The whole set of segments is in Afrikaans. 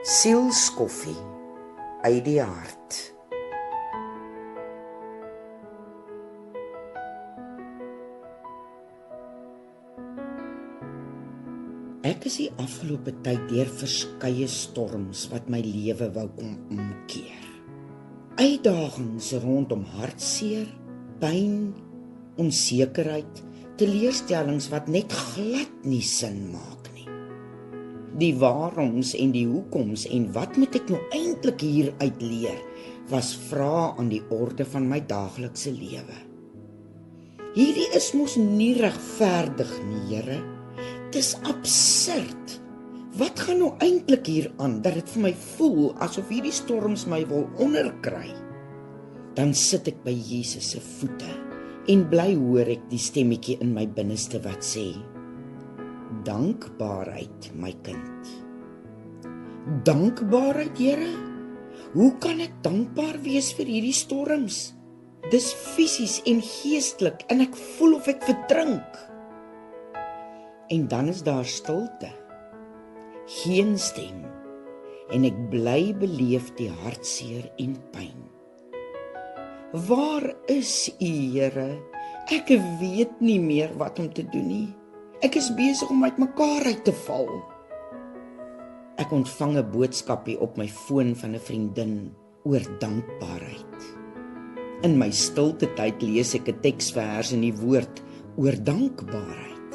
Sielskoffie uit die hart. Ek is die afgelope tyd deur verskeie storms wat my lewe wou kom omkeer. Uitdagings rondom hartseer, pyn, onsekerheid, teleurstellings wat net glad nie sin maak nie. Die waaroms en die hoekoms en wat moet ek nou eintlik hier uit leer, was vrae aan die orde van my daaglikse lewe. Hierdie is mos nie regverdig nie, Here. Dis absurd. Wat gaan nou eintlik hier aan, dat dit vir my voel asof hierdie storms my wil onderkry? Dan sit ek by Jesus se voete en bly hoor ek die stemmetjie in my binneste wat sê: dankbaarheid, my kind. Dankbaarheid, Here? Hoe kan ek dankbaar wees vir hierdie storms? Dis fisies en geestelik en ek voel of ek verdrink. En dan is daar stilte, geen stem, en ek bly beleef die hartseer en pyn. Waar is U, Here? Ek weet nie meer wat om te doen nie. Ek is besig om uit mekaar uit te val. Ek ontvang 'n boodskapie op my foon van 'n vriendin oor dankbaarheid. In my stilte tyd lees ek 'n teksvers in die woord oor dankbaarheid.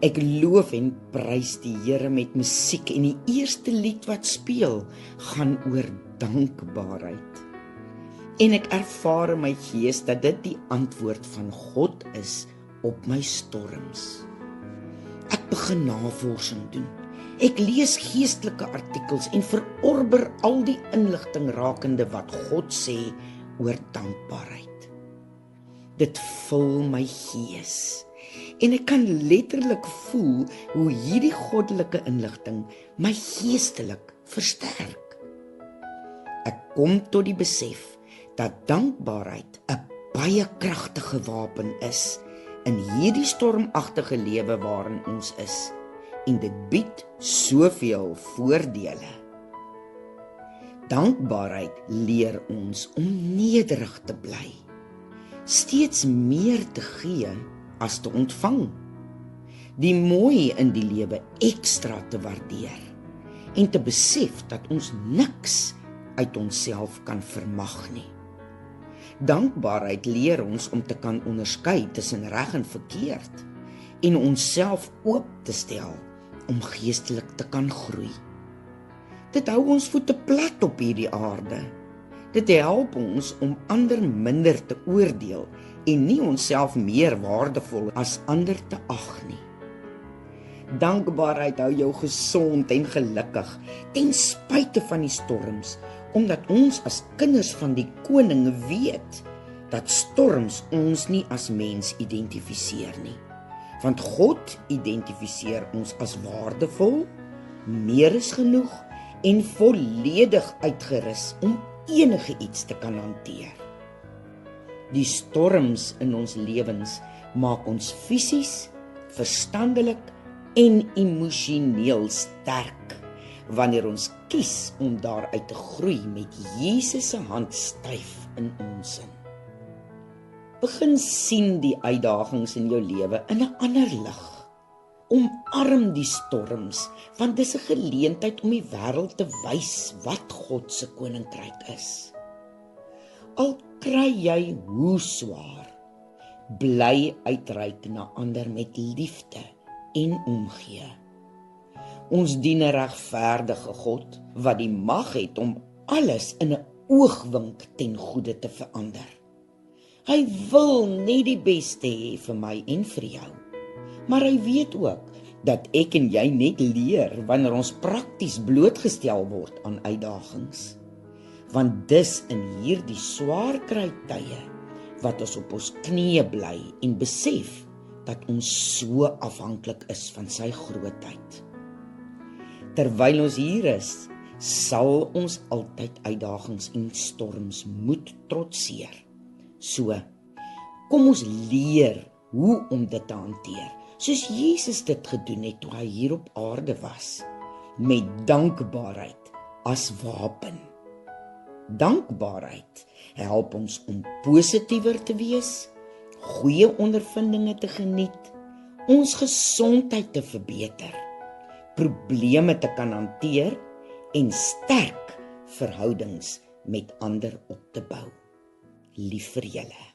Ek loof en prys die Here met musiek en die eerste lied wat speel, gaan oor dankbaarheid. En ek ervaar in my gees dat dit die antwoord van God is op my storms. Ek begin navorsing doen. Ek lees geestelike artikels en verorber al die inligting rakende wat God sê oor dankbaarheid. Dit vul my gees. En ek kan letterlik voel hoe hierdie goddelike inligting my geestelik versterk. Ek kom tot die besef dat dankbaarheid 'n baie kragtige wapen is in hierdie stormagtige lewe waarin ons is, en dit bied soveel voordele. Dankbaarheid leer ons om nederig te bly, steeds meer te gee as te ontvang, die mooi in die lewe ekstra te waardeer en te besef dat ons niks uit onsself kan vermag nie. Dankbaarheid leer ons om te kan onderskei tussen reg en verkeerd en onsself oop te stel om geestelik te kan groei. Dit hou ons voete plat op hierdie aarde. Dit help ons om ander minder te oordeel en nie onsself meer waardevol as ander te ag nie. Dankbaarheid hou jou gesond en gelukkig ten spyte van die storms, omdat ons as kinders van die koning weet dat storms ons nie as mens identifiseer nie. Want God identifiseer ons as waardevol, meer as genoeg en volledig uitgerus om enige iets te kan hanteer. Die storms in ons lewens maak ons fisies, verstandelik en emosioneel sterk, wanneer ons kies om daaruit te groei met Jesus se hand styf in ons sin. Begin sien die uitdagings in jou lewe in 'n ander lig. Omarm die storms, want dis 'n geleentheid om die wêreld te wys wat God se koninkryk is. Al kry jy hoe swaar, bly uitreik na ander met liefde en omgee. Ons dien 'n regverdige God wat die mag het om alles in 'n oogwink ten goeie te verander. Hy wil net die beste hê vir my en vir jou. Maar hy weet ook dat ek en jy net leer wanneer ons prakties blootgestel word aan uitdagings. Want dis in hierdie swaar kry tye wat ons op ons knieë bly en besef dat ons so afhanklik is van sy grootheid. Terwyl ons hier is, sal ons altyd uitdagings en storms moet trotseer. So, kom ons leer hoe om dit te hanteer, soos Jesus dit gedoen het toe hy hier op aarde was, met dankbaarheid as wapen. Dankbaarheid help ons om positiewer te wees, goeie ondervindinge te geniet, ons gesondheid te verbeter, probleme te kan hanteer en sterk verhoudings met ander op te bou. Lief vir julle.